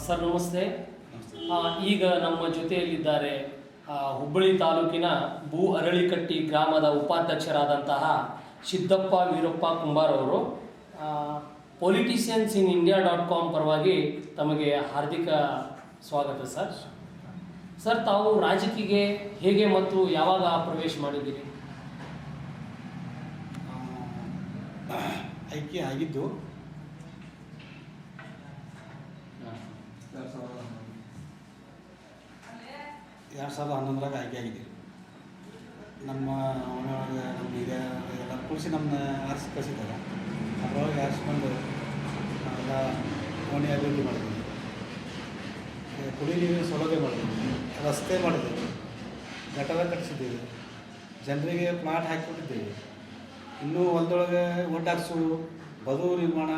Sir ನಮಸ್ತೆ. ಈಗ ನಮ್ಮ ಜೊತೆಯಲ್ಲಿದ್ದಾರೆ ಹುಬ್ಬಳ್ಳಿ ತಾಲೂಕಿನ ಭೂ ಅರಳಿಕಟ್ಟಿ ಗ್ರಾಮದ ಉಪಾಧ್ಯಕ್ಷರಾದಂತಹ ಸಿದ್ದಪ್ಪ ವೀರಪ್ಪ ಕುಂಬಾರ್ ಅವರು. ಪೊಲಿಟಿಷಿಯನ್ಸ್ ಇನ್ India.com ಪರವಾಗಿ ತಮಗೆ ಹಾರ್ದಿಕ ಸ್ವಾಗತ ಸರ್. ಸರ್, ತಾವು ರಾಜಕೀಯಕ್ಕೆ ಹೇಗೆ ಮತ್ತು ಯಾವಾಗ ಪ್ರವೇಶ ಮಾಡಿದ್ದೀರಿ? ಆಯ್ಕೆ ಆಗಿದ್ದು 2011 ಆಯ್ಕೆ ಆಗಿದ್ದೀವಿ. ನಮ್ಮ ಮನೆಯೊಳಗೆ ನಮ್ಮ ಹಿರಿಯ ಎಲ್ಲ ಕುಳಿಸಿ ನಮ್ಮನ್ನ ಆರಿಸಿ ಕಳಿಸಿದ್ದಾರೆ. ಅದರೊಳಗೆ ಆರಿಸ್ಕೊಂಡು ನಾವೆಲ್ಲ ಮನೆ ಅಭಿವೃದ್ಧಿ ಮಾಡಿದ್ದೀವಿ, ಕುಡಿ ನೀರಿನ ಸೌಲಭ್ಯ ಮಾಡಿದ್ದೀವಿ, ರಸ್ತೆ ಮಾಡಿದ್ದೀವಿ, ಗಟಾರ ಕಟ್ಟಿಸಿದ್ದೀವಿ, ಜನರಿಗೆ ಪ್ಲಾಟ್ ಹಾಕಿಕೊಟ್ಟಿದ್ದೀವಿ. ಇನ್ನೂ ಹೊಲದೊಳಗೆ ಒಡ್ಡು ಹಾಕ್ಸೋದು, ಬದು ನಿರ್ಮಾಣ,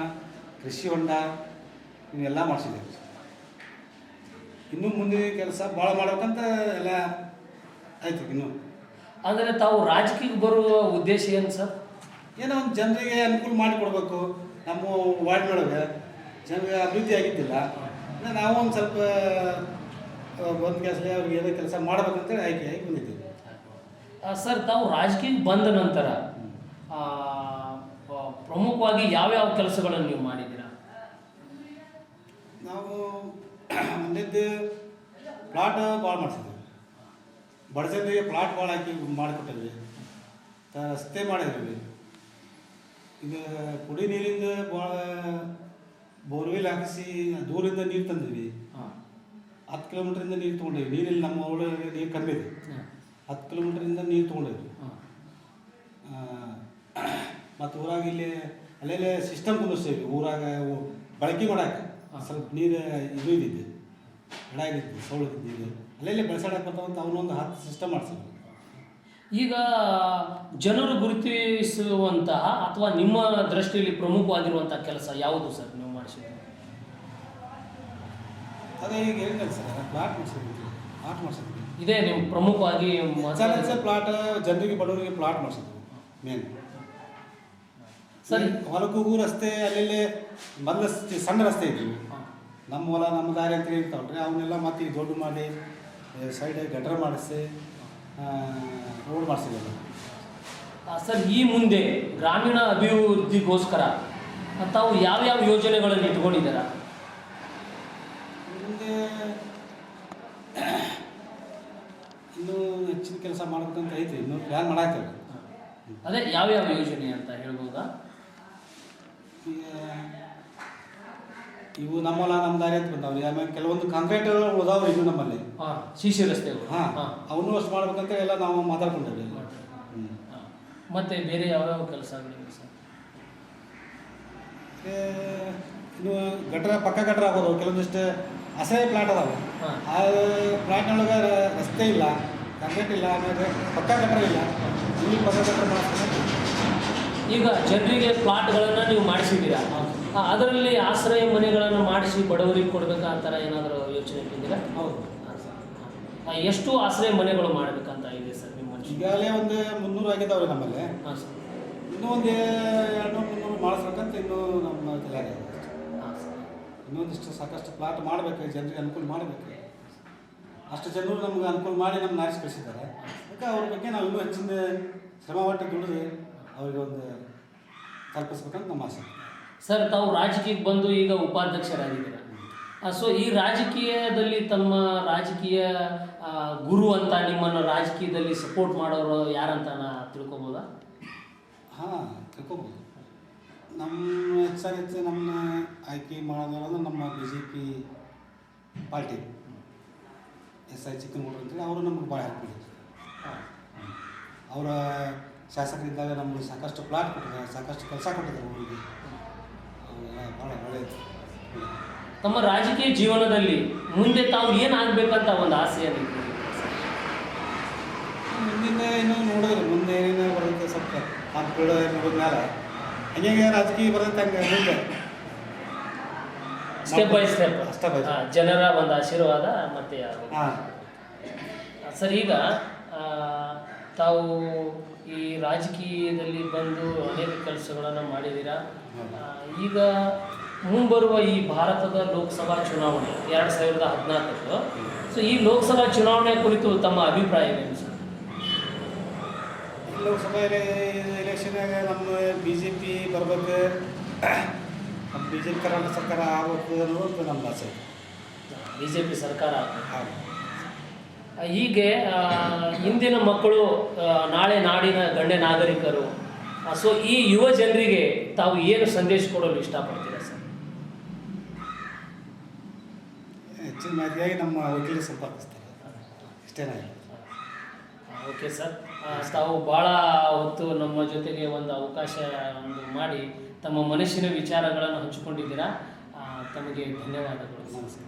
ಕೃಷಿ ಹೊಂಡ ಇವೆಲ್ಲ ಮಾಡಿಸಿದ್ದೀವಿ. ಇನ್ನೂ ಮುಂದೆ ಕೆಲಸ ಭಾಳ ಮಾಡ್ಬೇಕಂತ ಎಲ್ಲ ಆಯ್ತು. ಇನ್ನು ಅಂದರೆ ತಾವು ರಾಜಕೀಯಕ್ಕೆ ಬರುವ ಉದ್ದೇಶ ಏನು ಸರ್? ಏನೋ ಒಂದು ಜನರಿಗೆ ಅನುಕೂಲ ಮಾಡಿಕೊಡ್ಬೇಕು. ನಮ್ಮ ವಾರ್ಡ್ನೊಳಗೆ ಜನರಿಗೆ ಅಭಿವೃದ್ಧಿ ಆಗಿದ್ದಿಲ್ಲ, ನಾವು ಒಂದು ಸ್ವಲ್ಪ ಒಂದು ಕೆಲಸದಲ್ಲಿ ಅವ್ರಿಗೆ ಏನೋ ಕೆಲಸ ಮಾಡ್ಬೇಕಂತೇಳಿ ಆಯ್ಕೆಯಾಗಿ ಬಂದಿದ್ದೀವಿ. ಸರ್, ತಾವು ರಾಜಕೀಯಕ್ಕೆ ಬಂದ ನಂತರ ಪ್ರಮುಖವಾಗಿ ಯಾವ್ಯಾವ ಕೆಲಸಗಳನ್ನು ನೀವು ಮಾಡಿದ್ದೀರಾ? ನಾವು ಮುಂದಿದ್ದು ಪ್ಲಾಟ್ ಭಾಳ ಮಾಡಿಸಿದ್ವಿ, ಬಡ ಜನರಿಗೆ ಪ್ಲಾಟ್ ಭಾಳ ಹಾಕಿ ಮಾಡಿಕೊಟ್ಟಿದ್ವಿ, ರಸ್ತೆ ಮಾಡಿದ್ವಿ. ಈಗ ಕುಡಿ ನೀರಿಂದ ಭಾಳ ಬೋರ್ವೆಲ್ ಹಾಕಿಸಿ ದೂರಿಂದ ನೀರು ತಂದಿದ್ವಿ. 10 ಕಿಲೋಮೀಟ್ರಿಂದ ನೀರು ತೊಗೊಂಡಿವಿ. ನೀರಿಲ್ಲ, ನಮ್ಮ ಊರಿಗೆ ನೀರು ಕಮ್ಮಿ ಇದೆ. 10 ಕಿಲೋಮೀಟ್ರಿಂದ ನೀರು ತೊಗೊಂಡಿದ್ವಿ. ಮತ್ತು ಊರಾಗ ಇಲ್ಲಿ ಅಲ್ಲೆಲ್ಲೇ ಸಿಸ್ಟಮ್ ಕುಂದಿಸ್ತೇವೆ. ಊರಾಗ ಬಳಕೆ ಮಾಡೋಕೆ ಸ್ವಲ್ಪ ನೀರು ಇದು ಇದ್ದಿದ್ದು, ಎಡ ಇದ್ದಿದ್ದು, ಸೌಳಿದ್ದು ನೀರು ಅಲ್ಲೆಲ್ಲೇ ಬೆಳೆಸಾಡಕ್ಕೆ ಬರ್ತಾವಂತ ಅವನೊಂದು 10 ಸಿಸ್ಟಮ್ ಮಾಡಿಸಿದ್ವಿ. ಈಗ ಜನರು ಗುರುತಿಸುವಂತಹ ಅಥವಾ ನಿಮ್ಮ ದೃಷ್ಟಿಯಲ್ಲಿ ಪ್ರಮುಖವಾಗಿರುವಂತಹ ಕೆಲಸ ಯಾವುದು ಸರ್ ನೀವು ಮಾಡಿಸಿದ್ದೀರಿ? ಅದೇ ಈಗ ಹೇಳಿಲ್ಲ ಸರ್, ಪ್ಲಾಟ್ ಮಾಡಿಸಿದ್ವಿ. ಇದೇ ನೀವು ಪ್ರಮುಖವಾಗಿ ಪ್ಲಾಟ್ ಜನರಿಗೆ ಬಡವರಿಗೆ ಪ್ಲಾಟ್ ಮಾಡಿಸಿದ್ವಿ ಮೇನ್. ಸರಿ, ಹೊಲಕ್ಕೂ ರಸ್ತೆ ಅಲ್ಲೆಲ್ಲೇ ಮೊದಲು ಸಣ್ಣ ರಸ್ತೆ ಇದ್ವಿ. ನಮ್ಮ ಹೊಲ ನಮ್ಮ ದಾರಿ ಅಂತ ಇರ್ತಾವ್ರಿ, ಅವನ್ನೆಲ್ಲ ಮತ್ತೆ ಈಗ ದೊಡ್ಡ ಮಾಡಿ ಸೈಡ್ ಗಟರ್ ಮಾಡಿಸಿ ರೋಡ್ ಮಾಡಿಸಿದ್ವಿ. ಸರ್, ಈ ಮುಂದೆ ಗ್ರಾಮೀಣ ಅಭಿವೃದ್ಧಿಗೋಸ್ಕರ ತಾವು ಯಾವ್ಯಾವ ಯೋಜನೆಗಳನ್ನು ಇಟ್ಕೊಂಡಿದ್ದೀರಾ? ಮುಂದೆ ಇನ್ನೂ ಹೆಚ್ಚಿನ ಕೆಲಸ ಮಾಡ್ಬೇಕಂತ ಐತಿ, ಇನ್ನೂ ಪ್ಲ್ಯಾನ್ ಮಾಡಾಕ್ತೇವೆ. ಅದೇ ಯಾವ್ಯಾವ ಯೋಜನೆ ಅಂತ ಹೇಳ್ಬೋದಾ? ಇವು ನಮ್ಮಲ್ಲ ನಮ್ಮ ದಾರಿ ಅಂತ ಬಂದಾವ್ರಿ. ಆಮೇಲೆ ಕೆಲವೊಂದು ಕಾಂಕ್ರೀಟ್ ಉಳಿದಾವ್ರಿ ಇನ್ನು ನಮ್ಮಲ್ಲಿ, ಸಿಸಿ ರಸ್ತೆಗಳು. ಅವನು ಅಷ್ಟು ಮಾಡ್ಬೇಕಂತ ಎಲ್ಲ ನಾವು ಮಾತಾಡ್ಕೊಂಡೇವೆ. ಮತ್ತೆ ಬೇರೆ ಯಾವ್ಯಾವ ಕೆಲಸಗಳಿವೆ ಸರ್? ಇನ್ನು ಗಟ್ರ ಪಕ್ಕ ಗಟ್ರ ಆಗೋದು, ಕೆಲವೊಂದಿಷ್ಟು ಅಸಹ್ಯ ಪ್ಲಾಟ್ ಅದಾವೆ. ಆ ಪ್ಲಾಟ್ನೊಳಗೆ ರಸ್ತೆ ಇಲ್ಲ, ಕಾಂಕ್ರೀಟ್ ಇಲ್ಲ, ಆಮೇಲೆ ಪಕ್ಕ ಗಟ್ರ ಇಲ್ಲ. ಇಲ್ಲಿ ಪಕ್ಕ ಗಟ್ರ ಮಾಡ್ತಾರೆ. ಈಗ ಜನರಿಗೆ ಪ್ಲಾಟ್ಗಳನ್ನು ನೀವು ಮಾಡಿಸಿದ್ದೀರಾ, ಅದರಲ್ಲಿ ಆಶ್ರಯ ಮನೆಗಳನ್ನು ಮಾಡಿಸಿ ಬಡವರಿಗೆ ಕೊಡಬೇಕಾ ಆ ಥರ ಏನಾದರೂ ಯೋಚನೆ ಇಟ್ಟಿದ್ದೀರಾ? ಹೌದು. ಎಷ್ಟು ಆಶ್ರಯ ಮನೆಗಳು ಮಾಡಬೇಕಂತ ಇದೆ ಸರ್ ನಿಮ್ಮ ಮನುಷ್ಯ? ಈಗಾಗಲೇ ಒಂದು 300 ಆಗಿದ್ದಾವ್ರಿ ನಮ್ಮಲ್ಲಿ. ಹಾಂ ಸರ್. ಇನ್ನೂ ಒಂದು 200-300 ಮಾಡಿಸ್ಬೇಕಂತ ಇನ್ನೂ ನಮ್ಮ ತಲೆಯಾಗ. ಹಾಂ ಸರ್. ಇನ್ನೊಂದಿಷ್ಟು ಸಾಕಷ್ಟು ಪ್ಲಾಟ್ ಮಾಡಬೇಕು, ಜನರಿಗೆ ಅನುಕೂಲ ಮಾಡಬೇಕು. ಅಷ್ಟು ಜನರು ನಮ್ಗೆ ಅನುಕೂಲ ಮಾಡಿ ನಮ್ಗೆ ಆರಿಸಿ ಕಳಿಸಿದ್ದಾರೆ. ಅದಕ್ಕೆ ಅವ್ರ ಬಗ್ಗೆ ನಾವು ಇನ್ನೂ ಹೆಚ್ಚಿನ ಶ್ರಮಪಟ್ಟು ದುಡಿದು ಅವ್ರಿಗೆ ಒಂದು ಕಲ್ಪಿಸ್ಬೇಕಂತ ನಮ್ಮ ಆಸೆ. ಸರ್, ತಾವು ರಾಜಕೀಯಕ್ಕೆ ಬಂದು ಈಗ ಉಪಾಧ್ಯಕ್ಷರಾಗಿದ್ದೀರ. ಸೊ ಈ ರಾಜಕೀಯದಲ್ಲಿ ತಮ್ಮ ರಾಜಕೀಯ ಗುರು ಅಂತ ನಿಮ್ಮನ್ನು ರಾಜಕೀಯದಲ್ಲಿ ಸಪೋರ್ಟ್ ಮಾಡೋರು ಯಾರಂತ ತಿಳ್ಕೊಬೋದಾ? ಹಾಂ, ತಿಳ್ಕೊಬೋದು. ನಮ್ಮ ಹೆಚ್ಚಾಗಿ ನಮ್ಮ ಆಯ್ಕೆ ಮಾಡೋದಂದ್ರೆ ನಮ್ಮ BJP ಪಾರ್ಟಿ SI ಚಿಕ್ಕನಗೌಡರು ಅಂತೇಳಿ ಅವರು ನಮಗೆ ಭಾಳ ಹೆಲ್ಪ್ ಮಾಡಿದ್ರು. ಅವರ ಶಾಸಕರಿದ್ದಾಗ ನಮಗೆ ಸಾಕಷ್ಟು ಪ್ಲಾಟ್ ಕೊಟ್ಟಿದ್ದಾರೆ, ಸಾಕಷ್ಟು ಕೆಲಸ ಕೊಟ್ಟಿದ್ದಾರೆ ಊರಿಗೆ. ಭಾಳ ಒಳ್ಳೆಯದು. ತಮ್ಮ ರಾಜಕೀಯ ಜೀವನದಲ್ಲಿ ಮುಂದೆ ತಾವು ಏನಾಗಬೇಕಂತ ಒಂದು ಆಸೆಯನ್ನು ಮುಂದಿನ ಇನ್ನೂ ನೋಡಿದ್ರೆ ಮುಂದೆ ಏನೇನು ಬರುತ್ತೆ ಸ್ವಲ್ಪ ಆ ಪೀಳ ನೋಡಿದ ಮೇಲೆ ಹಂಗೆ ರಾಜಕೀಯ ಬರುತ್ತೆ. ಹಂಗೆ ಮುಂದೆ ಸ್ಟೆಪ್ ಬೈ ಸ್ಟೆಪ್ ಜನರ ಒಂದು ಆಶೀರ್ವಾದ ಮತ್ತೆ. ಹಾಂ ಸರ್, ಈಗ ತಾವು ಈ ರಾಜಕೀಯದಲ್ಲಿ ಬಂದು ಅನೇಕ ಕೆಲಸಗಳನ್ನು ಮಾಡಿದ್ದೀರಾ. ಈಗ ಮುಂಬರುವ ಈ ಭಾರತದ ಲೋಕಸಭಾ ಚುನಾವಣೆ 2014, ಸೊ ಈ ಲೋಕಸಭಾ ಚುನಾವಣೆ ಕುರಿತು ತಮ್ಮ ಅಭಿಪ್ರಾಯವೇನು ಸರ್? ಲೋಕಸಭಾ ಎಲೆಕ್ಷನ್ಯಾಗ ನಮ್ಮ ಬಿ ಜೆ ಪಿ ಬರ್ಬೇಕು, ನಮ್ಮ ಬಿ ಜೆ ಪಿ ಕರ್ನಾಟಕ ಸರ್ಕಾರ ಆಗಬೇಕು ಅನ್ನೋದು ನಮ್ಮ ಆಸೆ. ಬಿ ಜೆ ಪಿ ಸರ್ಕಾರ ಹಾಗೆ ಹೀಗೆ ಇಂದಿನ ಮಕ್ಕಳು ನಾಳೆ ನಾಡಿನ ಗಣ್ಯ ನಾಗರಿಕರು. ಸೊ ಈ ಯುವ ಜನರಿಗೆ ತಾವು ಏನು ಸಂದೇಶ ಕೊಡಲು ಇಷ್ಟಪಡ್ತೀರಾ ಸರ್? ಹೆಚ್ಚಿನ ಮಾಹಿತಿಯಾಗಿ ನಮ್ಮ ವಕೀಲರು ಸಂಪರ್ಕಿಸ್ತಾರೆ, ಇಷ್ಟೇನೇ. ಓಕೆ ಸರ್, ತಾವು ಭಾಳ ಹೊತ್ತು ನಮ್ಮ ಜೊತೆಗೆ ಒಂದು ಅವಕಾಶ ಮಾಡಿ ತಮ್ಮ ಮನಸ್ಸಿನ ವಿಚಾರಗಳನ್ನು ಹಂಚಿಕೊಂಡಿದ್ದೀರಾ. ತಮಗೆ ಧನ್ಯವಾದಗಳು. ನಮಸ್ಕಾರ.